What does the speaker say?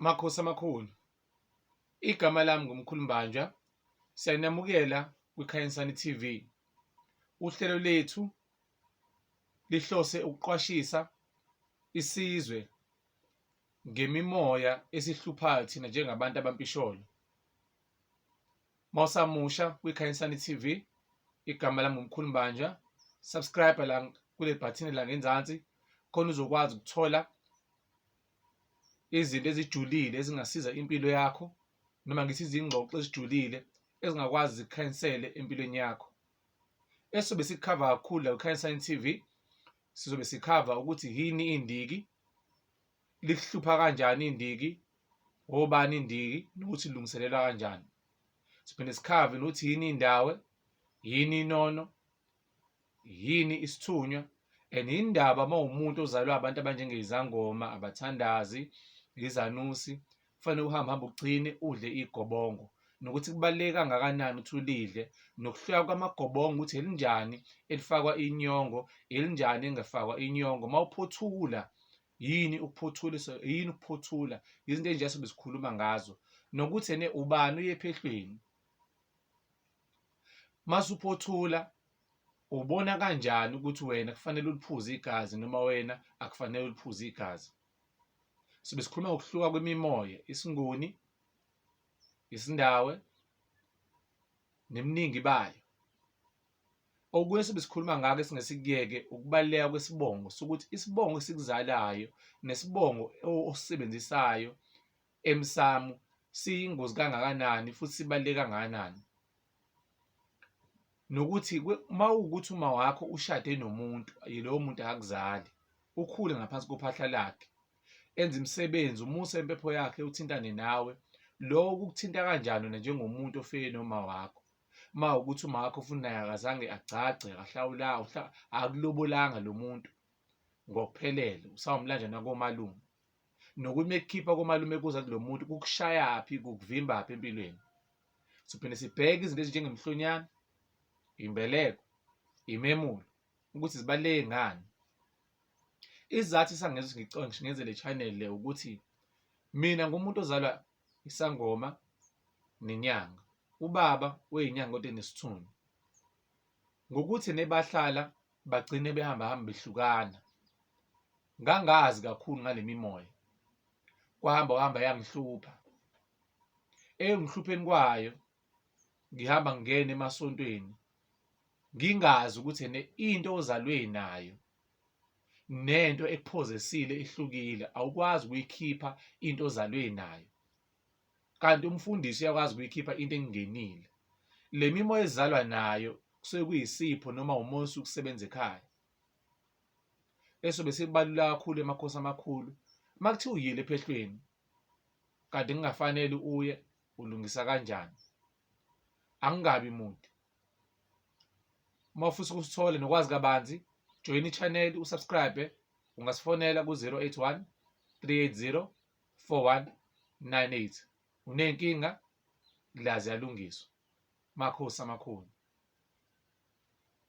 Makhosi amakhulu, igama lami ngumkhulu Mbanjwa. Siyanamukela kwiKhanyisani TV. Uhlelo lethu lihlose ukuqwashisa isizwe ngemimoya esihluphayo thina njengabantu abampisholo. Mawusamusha kwiKhanyisani TV, igama lami ngumkhulu Mbanjwa. Subscribe la kule bhathini la ngenzansi khona uzokwazi ukuthola izinto ezijulile ezingasiza impilo yakho, noma ngithi izingxoxo ezijulile ezingakwazi zikhanyisele empilweni yakho. Esobe sikhava kakhulu la kwiKhanyisani TV, sizobe sikhava ukuthi yini indiki, lihlupha kanjani indiki, obani indiki, nokuthi ilungiselelwa kanjani. Siphinde sikhave nokuthi yini indawe, yini inono, yini isithunywa, and indaba mawumuntu ozalwe abantu abanjengezangoma, abathandazi, izanusi, kufanele uhambe ugcine udle igobongo, nokuthi kubaluleke kangakanani ukuthi ulidle, nokuhluka kwamagobongo ukuthi elinjani elifakwa inyongo, elinjani engafakwa inyongo. Mawuphothula yini ukuphothula, yini ukuphothula, izinto ezinje sobe sikhuluma ngazo, nokuthi ubani uye ephehlweni. Masuphothula ubona kanjani ukuthi wena kufanele uliphuze igazi noma wena akufanele uliphuze igazi. Sibe sikhuluma ngokuhluka kwemimoya, isinguni, isindawe, neminingi bayo. Okunye sibe sikhuluma ngako esingesikuyeke ukubaluleka kwesibongo, sokuthi isibongo esikuzalayo nesibongo osisebenzisayo emsamu siyingozi kangakanani futhi sibaluleke kangakanani. Nokuthi mawukuthi uma wakho ushade nomuntu, yilowo muntu akakuzali, ukhule ngaphansi kophahla lakhe, enze imisebenzi, umuse impepho yakhe, uthintane nawe, lokho kukuthinta kanjani wena njengomuntu ofike noma wakho? Mawukuthi uma wakho futhi naye akazange agcagce, akahlawulanga, akulobolanga lo muntu ngokuphelele, usawumlanjana komalume, nokuthi mekukhipha komalume kuza kulo muntu kukushayaphi, kukuvimbaphi empilweni. Siphinde sibheke izinto ezinjengemhlonyane, imbeleko, imemulo, ukuthi zibaluleke ngani. Isizathu esangenza ukuthi ngenze le channel le ukuthi mina ngumuntu ozalwa isangoma nenyanga, ubaba weyinyanga kodwa enesithunywa. Ngokuthi nebahlala bagcine behamba behlukana, ngangazi kakhulu ngale mimoya, kwahamba yangihlupha. Engihlupheni kwayo, ngihamba ngingena emasontweni ngingazi ukuthi into ozalwe nayo nento ekuphozesile ihlukile, awukwazi ukuyikhipha into ozalwe nayo, kanti umfundisi uyakwazi ukuyikhipha into engenile. Le mimoya ezalwa nayo kusuke kuyisipho noma umoya osuke usebenza ekhaya, esobe sikubalula kakhulu emakhosi amakhulu. Makuthiwa uyile ephehlweni kanti kungafanele uye, ulungisa kanjani? Angingabi mude. Uma ufisa ukusithola nokwazi kabanzi, join i-channel, usubscribe, ungasifonela ku-081 380 4198. Unenkinga, la ziyalungiswa. Makhosi amakhulu.